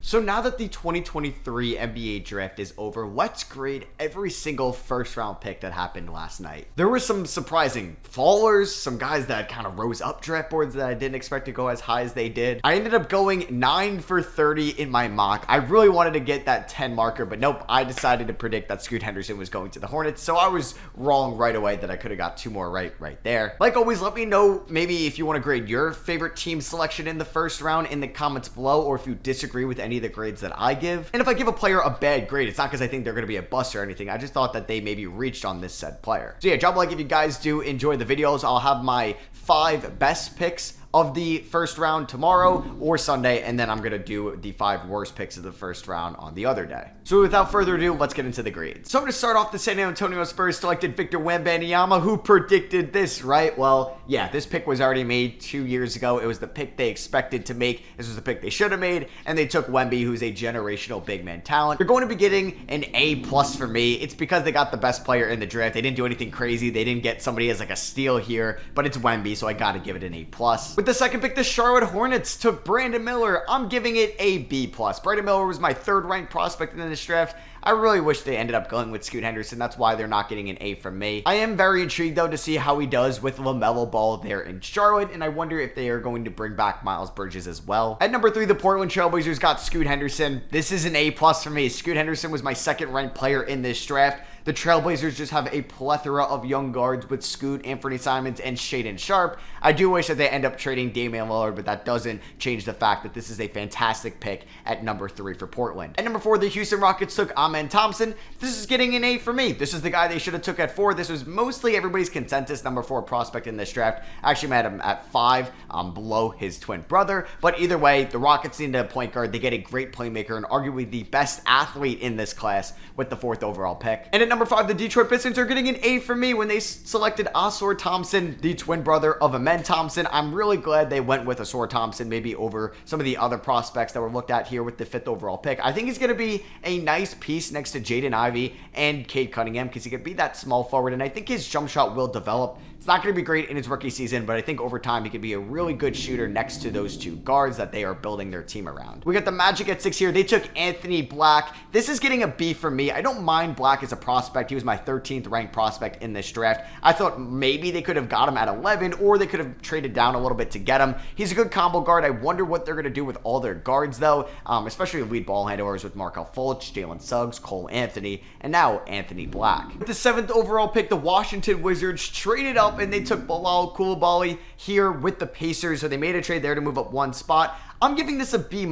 So now that the 2023 NBA draft is over, let's grade every single first round pick that happened last night. There were some surprising fallers, some guys that kind of rose up draft boards that I didn't expect to go as high as they did. I ended up going 9 for 30 in my mock. I really wanted to get that 10 marker, but nope, I decided to predict that Scoot Henderson was going to the Hornets, so I was wrong right away that I could have got 2 more right there. Like always, let me know maybe if you want to grade your favorite team selection in the first round in the comments below, or if you disagree with any of the grades that I give. And if I give a player a bad grade, it's not because I think they're going to be a bust or anything. I just thought that they maybe reached on this said player. So yeah, drop a like if you guys do enjoy the videos. I'll have my 5 best picks of the first round tomorrow or Sunday, and then I'm going to do the 5 worst picks of the first round on the other day. So without further ado, let's get into the grades. So I'm going to start off the San Antonio Spurs selected Victor Wembanyama. Who predicted this, right? Well, yeah, this pick was already made 2 years ago. It was the pick they expected to make. This was the pick they should have made, and they took Wemby, who's a generational big man talent. They're going to be getting an A+ for me. It's because they got the best player in the draft. They didn't do anything crazy. They didn't get somebody as like a steal here, but it's Wemby, so I got to give it an A+. With the second pick, the Charlotte Hornets took Brandon Miller. I'm giving it a B+. Brandon Miller was my 3rd ranked prospect in this draft. I really wish they ended up going with Scoot Henderson. That's why they're not getting an A from me. I am very intrigued, though, to see how he does with LaMelo Ball there in Charlotte, and I wonder if they are going to bring back Miles Bridges as well. At number 3, the Portland Trailblazers got Scoot Henderson. This is an A+ for me. Scoot Henderson was my 2nd ranked player in this draft. The Trailblazers just have a plethora of young guards with Scoot, Anthony Simons, and Shaedon Sharpe. I do wish that they end up trading Damian Lillard, but that doesn't change the fact that this is a fantastic pick at number 3 for Portland. At number 4, the Houston Rockets took Amen Thompson. This is getting an A for me. This is the guy they should have took at 4. This was mostly everybody's consensus number 4 prospect in this draft. I actually had him at 5, below his twin brother. But either way, the Rockets needed a point guard. They get a great playmaker and arguably the best athlete in this class with the 4th overall pick. And at number 5, the Detroit Pistons are getting an A for me when they selected Ausar Thompson, the twin brother of Amen Thompson. I'm really glad they went with Ausar Thompson, maybe over some of the other prospects that were looked at here with the 5th overall pick. I think he's going to be a nice piece next to Jaden Ivey and Cade Cunningham because he could be that small forward, and I think his jump shot will develop. It's not going to be great in his rookie season, but I think over time he could be a really good shooter next to those 2 guards that they are building their team around. We got the Magic at 6 here. They took Anthony Black. This is getting a B for me. I don't mind Black as a prospect. He was my 13th ranked prospect in this draft. I thought maybe they could have got him at 11, or they could have traded down a little bit to get him. He's a good combo guard. I wonder what they're going to do with all their guards, though, especially lead ball handlers with Markelle Fultz, Jalen Suggs, Cole Anthony, and now Anthony Black. With the 7th overall pick, the Washington Wizards traded up, and they took Bilal Coulibaly here with the Pacers, so they made a trade there to move up 1 spot. I'm giving this a B-.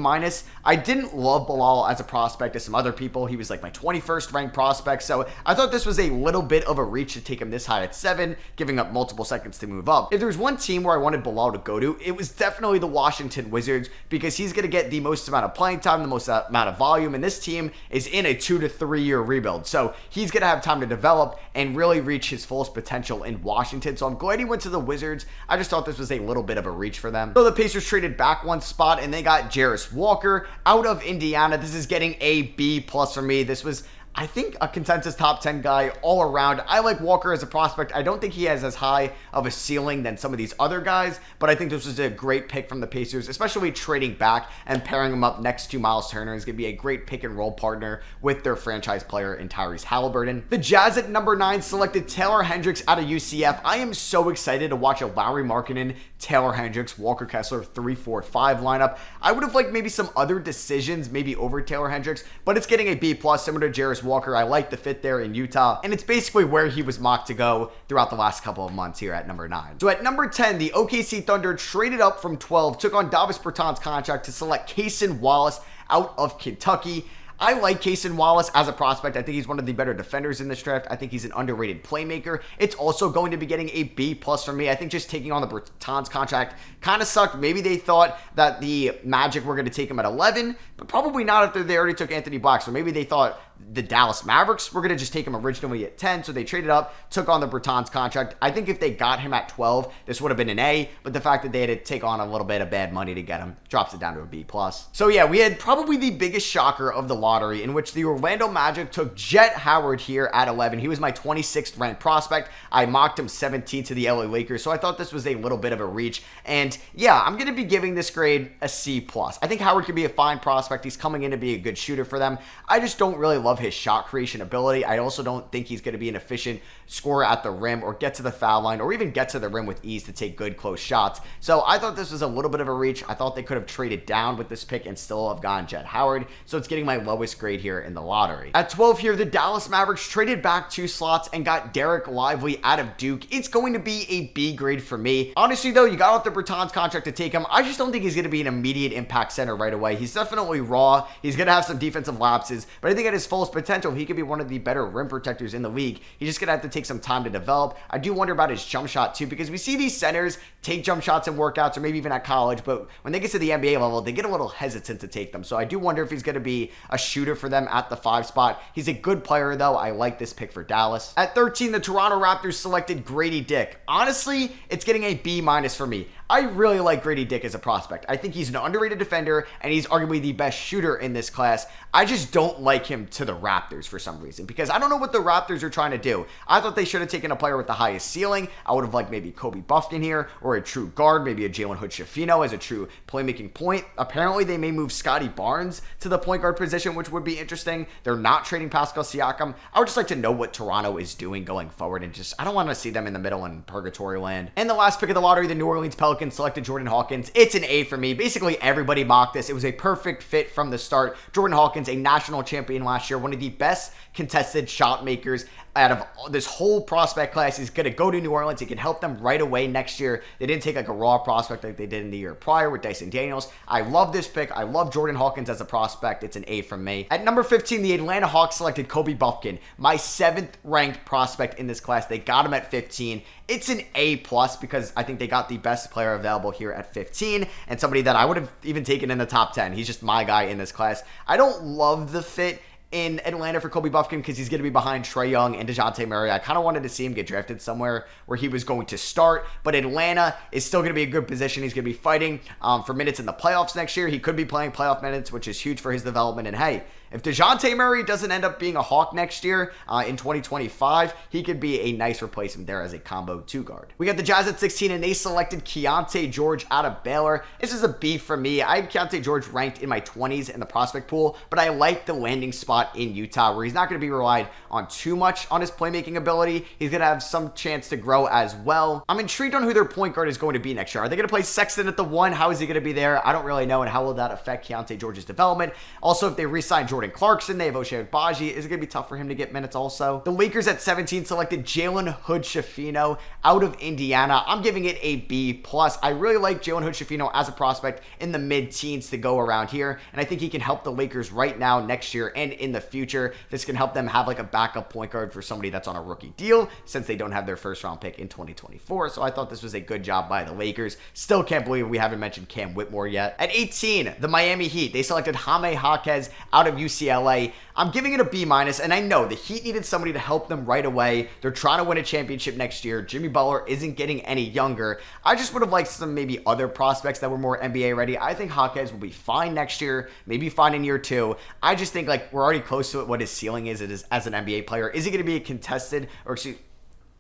I didn't love Bilal as a prospect as some other people. He was like my 21st ranked prospect, so I thought this was a little bit of a reach to take him this high at 7, giving up multiple seconds to move up. If there's one team where I wanted Bilal to go to, it was definitely the Washington Wizards, because he's going to get the most amount of playing time, the most amount of volume, and this team is in a 2 to 3 year rebuild, so he's going to have time to develop and really reach his fullest potential in Washington, so I'm glad he went to the Wizards. I just thought this was a little bit of a reach for them. So the Pacers traded back 1 spot, and they got Jarris Walker out of Indiana. This is getting a B+ for me. This was, I think, a consensus top 10 guy all around. I like Walker as a prospect. I don't think he has as high of a ceiling than some of these other guys, but I think this was a great pick from the Pacers, especially trading back and pairing him up next to Miles Turner is going to be a great pick and roll partner with their franchise player in Tyrese Halliburton. The Jazz at number 9 selected Taylor Hendricks out of UCF. I am so excited to watch a Lauri Markkanen, Taylor Hendricks, Walker Kessler 3-4-5 lineup. I would have liked maybe some other decisions, maybe over Taylor Hendricks, but it's getting a B+, similar to Jarris Walker. I like the fit there in Utah, and it's basically where he was mocked to go throughout the last couple of months here at number 9. So at number 10, the OKC Thunder traded up from 12, took on Davis Bertans' contract to select Cason Wallace out of Kentucky. I like Cason Wallace as a prospect. I think he's one of the better defenders in this draft. I think he's an underrated playmaker. It's also going to be getting a B+ from me. I think just taking on the Bertans contract kind of sucked. Maybe they thought that the Magic were going to take him at 11, but probably not after they already took Anthony Black. So maybe they thought the Dallas Mavericks were going to just take him originally at 10, so they traded up, took on the Bertans contract. I think if they got him at 12, this would have been an A, but the fact that they had to take on a little bit of bad money to get him drops it down to a B+. So yeah, we had probably the biggest shocker of the lottery, in which the Orlando Magic took Jet Howard here at 11. He was my 26th ranked prospect. I mocked him 17 to the LA Lakers, so I thought this was a little bit of a reach. And yeah, I'm going to be giving this grade a C+. I think Howard could be a fine prospect. He's coming in to be a good shooter for them. I just don't really love his shot creation ability. I also don't think he's going to be an efficient scorer at the rim or get to the foul line or even get to the rim with ease to take good close shots. So I thought this was a little bit of a reach. I thought they could have traded down with this pick and still have gotten Jet Howard. So it's getting my lowest grade here in the lottery. At 12 here, the Dallas Mavericks traded back 2 slots and got Derek Lively out of Duke. It's going to be a B grade for me. Honestly though, you got off the Bertans contract to take him. I just don't think he's going to be an immediate impact center right away. He's definitely raw. He's going to have some defensive lapses, but I think at his fullest potential, he could be one of the better rim protectors in the league. He's just going to have to take some time to develop. I do wonder about his jump shot too, because we see these centers take jump shots in workouts or maybe even at college, but when they get to the NBA level, they get a little hesitant to take them. So I do wonder if he's going to be a shooter for them at the 5 spot. He's a good player though. I like this pick for Dallas. At 13, the Toronto Raptors selected Grady Dick. Honestly, it's getting a B- for me. I really like Grady Dick as a prospect. I think he's an underrated defender, and he's arguably the best shooter in this class. I just don't like him to the Raptors for some reason, because I don't know what the Raptors are trying to do. I thought they should have taken a player with the highest ceiling. I would have liked maybe Kobe Buffkin here, or a true guard, maybe a Jalen Hood-Schifino as a true playmaking point. Apparently, they may move Scotty Barnes to the point guard position, which would be interesting. They're not trading Pascal Siakam. I would just like to know what Toronto is doing going forward, and just, I don't want to see them in the middle in purgatory land. And the last pick of the lottery, the New Orleans Pelicans selected Jordan Hawkins. It's an A for me. Basically, everybody mocked this. It was a perfect fit from the start. Jordan Hawkins, a national champion last year, one of the best contested shot makers out of this whole prospect class. He's going to go to New Orleans. He can help them right away next year. They didn't take like a raw prospect like they did in the year prior with Dyson Daniels. I love this pick. I love Jordan Hawkins as a prospect. It's an A from me. At number 15, the Atlanta Hawks selected Kobe Buffkin, my 7th ranked prospect in this class. They got him at 15. It's an A+ because I think they got the best player available here at 15 and somebody that I would have even taken in the top 10. He's just my guy in this class. I don't love the fit in Atlanta for Kobe Buffkin because he's going to be behind Trae Young and DeJounte Murray. I kind of wanted to see him get drafted somewhere where he was going to start, but Atlanta is still going to be a good position. He's going to be fighting for minutes in the playoffs next year. He could be playing playoff minutes, which is huge for his development. And hey, if DeJounte Murray doesn't end up being a Hawk next year in 2025, he could be a nice replacement there as a combo 2 guard. We got the Jazz at 16, and they selected Keontae George out of Baylor. This is a B for me. I had Keontae George ranked in my 20s in the prospect pool, but I like the landing spot in Utah where he's not going to be relied on too much on his playmaking ability. He's going to have some chance to grow as well. I'm intrigued on who their point guard is going to be next year. Are they going to play Sexton at the 1? How is he going to be there? I don't really know, and how will that affect Keontae George's development? Also, if they re-sign Jordan Clarkson, they have Ochai Agbaji. Is it going to be tough for him to get minutes also? The Lakers at 17 selected Jalen Hood-Schifino out of Indiana. I'm giving it a B+. I really like Jalen Hood-Schifino as a prospect in the mid-teens to go around here, and I think he can help the Lakers right now, next year, and in the future. This can help them have like a backup point guard for somebody that's on a rookie deal since they don't have their first round pick in 2024. So I thought this was a good job by the Lakers. Still can't believe we haven't mentioned Cam Whitmore yet. At 18, the Miami Heat, they selected Jaime Jaquez out of UCLA. I'm giving it a B-, and I know the Heat needed somebody to help them right away. They're trying to win a championship next year. Jimmy Butler isn't getting any younger. I just would have liked some maybe other prospects that were more NBA ready. I think Jaquez will be fine next year, maybe fine in year 2. I just think like we're already close to what his ceiling is as an NBA player. Is he going to be a contested, or is he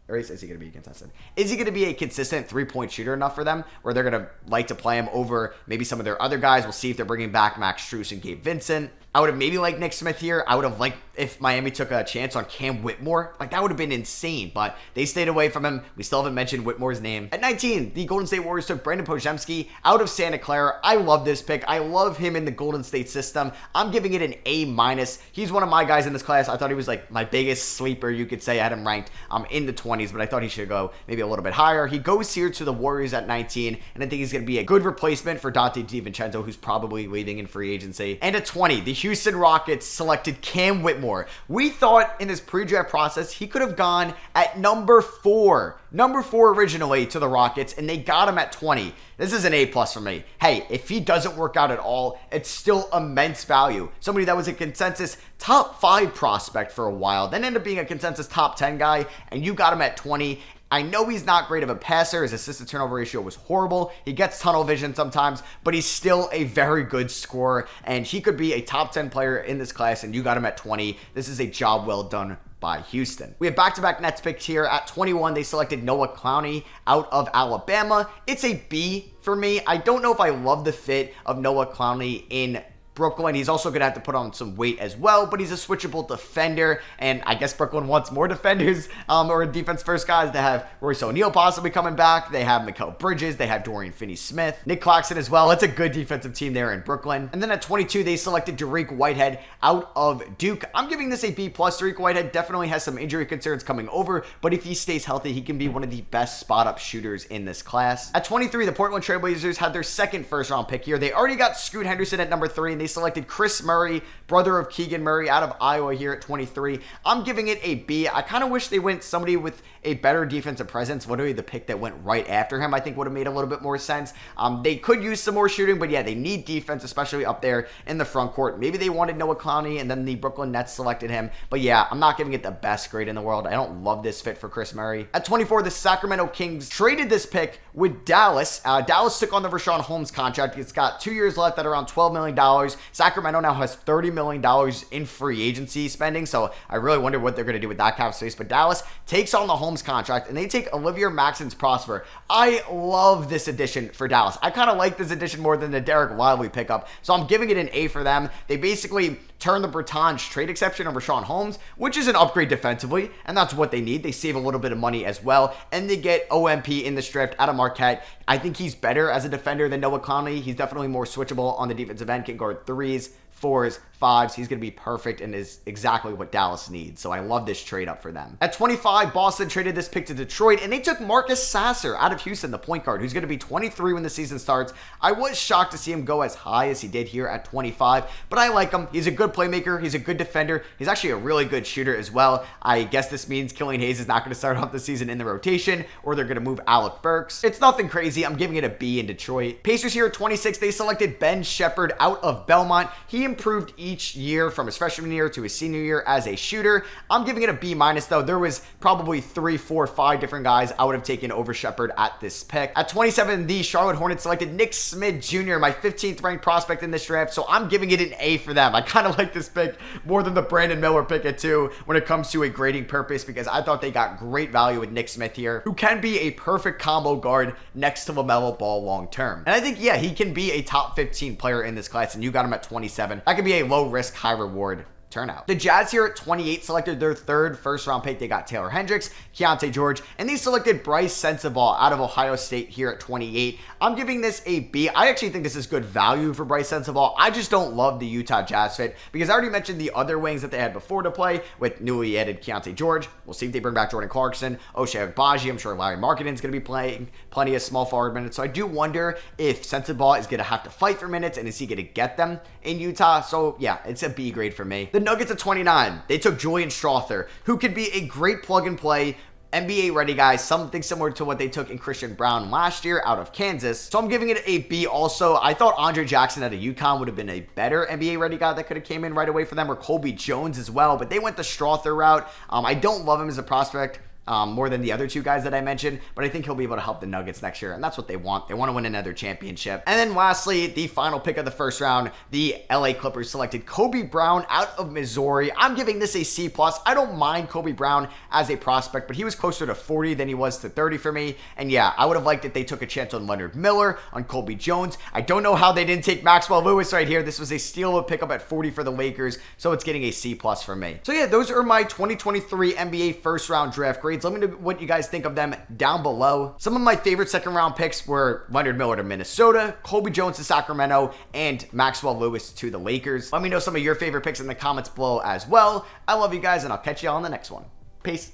going to be contested? Is he going to be a consistent 3-point shooter enough for them where they're going to like to play him over maybe some of their other guys? We'll see if they're bringing back Max Strus and Gabe Vincent. I would have maybe liked Nick Smith here. I would have liked if Miami took a chance on Cam Whitmore. Like, that would have been insane, but they stayed away from him. We still haven't mentioned Whitmore's name. At 19, the Golden State Warriors took Brandon Podziemski out of Santa Clara. I love this pick. I love him in the Golden State system. I'm giving it an A-. He's one of my guys in this class. I thought he was like my biggest sleeper, you could say. I had him ranked in the 20s, but I thought he should go maybe a little bit higher. He goes here to the Warriors at 19, and I think he's going to be a good replacement for Dante DiVincenzo, who's probably leaving in free agency. And at 20, the Houston Rockets selected Cam Whitmore. We thought in this pre-draft process he could have gone at number 4 originally to the Rockets, and they got him at 20. This is an A+ for me. Hey, if he doesn't work out at all, it's still immense value. Somebody that was a consensus top 5 prospect for a while, then ended up being a consensus top 10 guy, and you got him at 20. I know he's not great of a passer. His assist to turnover ratio was horrible. He gets tunnel vision sometimes, but he's still a very good scorer, and he could be a top 10 player in this class, and you got him at 20. This is a job well done by Houston. We have back-to-back Nets picks here. At 21, they selected Noah Clowney out of Alabama. It's a B for me. I don't know if I love the fit of Noah Clowney in Brooklyn. He's also going to have to put on some weight as well, but he's a switchable defender, and I guess Brooklyn wants more defenders or defense-first guys. They have Royce O'Neal possibly coming back. They have Mikal Bridges. They have Dorian Finney-Smith. Nick Claxton as well. It's a good defensive team there in Brooklyn. And then at 22, they selected Dariq Whitehead out of Duke. I'm giving this a B+. Dariq Whitehead definitely has some injury concerns coming over, but if he stays healthy, he can be one of the best spot-up shooters in this class. At 23, the Portland Trailblazers had their second first-round pick here. They already got Scoot Henderson at number 3, and they selected Chris Murray, brother of Keegan Murray, out of Iowa here at 23. I'm giving it a B. I kind of wish they went somebody with a better defensive presence. Literally the pick that went right after him, I think, would have made a little bit more sense. They could use some more shooting, but yeah, they need defense, especially up there in the front court. Maybe they wanted Noah Clowney, and then the Brooklyn Nets selected him. But yeah, I'm not giving it the best grade in the world. I don't love this fit for Chris Murray. At 24, the Sacramento Kings traded this pick with Dallas. Dallas took on the Rashawn Holmes contract. It's got 2 years left at around $12 million. Sacramento now has $30 million in free agency spending, so I really wonder what they're going to do with that cap space. But Dallas takes on the Holmes contract, and they take Olivier Maxence Prosper. I love this addition for Dallas. I kind of like this addition more than the Derek Lively pickup, so I'm giving it an A for them. They basically turn the Bertans trade exception of Rashawn Holmes, which is an upgrade defensively, and that's what they need. They save a little bit of money as well, and they get OMP in this draft out of Marquette. I think he's better as a defender than Noah Clowney. He's definitely more switchable on the defensive end, can guard threes, 4s, 5s. He's going to be perfect and is exactly what Dallas needs. So I love this trade up for them. At 25, Boston traded this pick to Detroit, and they took Marcus Sasser out of Houston, the point guard, who's going to be 23 when the season starts. I was shocked to see him go as high as he did here at 25, but I like him. He's a good playmaker. He's a good defender. He's actually a really good shooter as well. I guess this means Killian Hayes is not going to start off the season in the rotation, or they're going to move Alec Burks. It's nothing crazy. I'm giving it a B in Detroit. Pacers here at 26, they selected Ben Shepherd out of Belmont. He improved each year from his freshman year to his senior year as a shooter. I'm giving it a B- though. There was probably 3, 4, 5 different guys I would have taken over Shepherd at this pick. At 27, the Charlotte Hornets selected Nick Smith Jr., my 15th ranked prospect in this draft, so I'm giving it an A for them. I kind of like this pick more than the Brandon Miller pick at 2 when it comes to a grading purpose, because I thought they got great value with Nick Smith here, who can be a perfect combo guard next to LaMelo Ball long term. And I think, yeah, he can be a top 15 player in this class, and you got him at 27. That could be a low risk, high reward turnout. The Jazz here at 28 selected their third first round pick. They got Taylor Hendricks, Keontae George, and they selected Bryce Sensabaugh out of Ohio State here at 28. I'm giving this a B. I actually think this is good value for Bryce Sensabaugh. I just don't love the Utah Jazz fit, because I already mentioned the other wings that they had before to play with newly added Keontae George. We'll see if they bring back Jordan Clarkson, Ochai Agbaji. I'm sure Larry Markkanen's going to be playing plenty of small forward minutes. So I do wonder if Sensabaugh is going to have to fight for minutes, and is he going to get them in Utah? So yeah, it's a B grade for me. The Nuggets at 29, they took Julian Strawther, who could be a great plug-and-play NBA ready guy, something similar to what they took in Christian Brown last year out of Kansas. So I'm giving it a B also. I thought Andre Jackson out of UConn would have been a better NBA ready guy that could have came in right away for them, or Colby Jones as well, but they went the Strawther route. I don't love him as a prospect. More than the other two guys that I mentioned, but I think he'll be able to help the Nuggets next year, and that's what they want. They want to win another championship. And then lastly, the final pick of the first round, the LA Clippers selected Kobe Brown out of Missouri. I'm giving this a C+. I don't mind Kobe Brown as a prospect, but he was closer to 40 than he was to 30 for me. And yeah, I would have liked it they took a chance on Leonard Miller, on Colby Jones. I don't know how they didn't take Maxwell Lewis right here. This was a steal of a pickup at 40 for the Lakers, so it's getting a C+ for me. So yeah, those are my 2023 NBA first round draft grades. Let me know what you guys think of them down below. Some of my favorite second round picks were Leonard Miller to Minnesota, Colby Jones to Sacramento, and Maxwell Lewis to the Lakers. Let me know some of your favorite picks in the comments below as well. I love you guys, and I'll catch you all on the next one. Peace.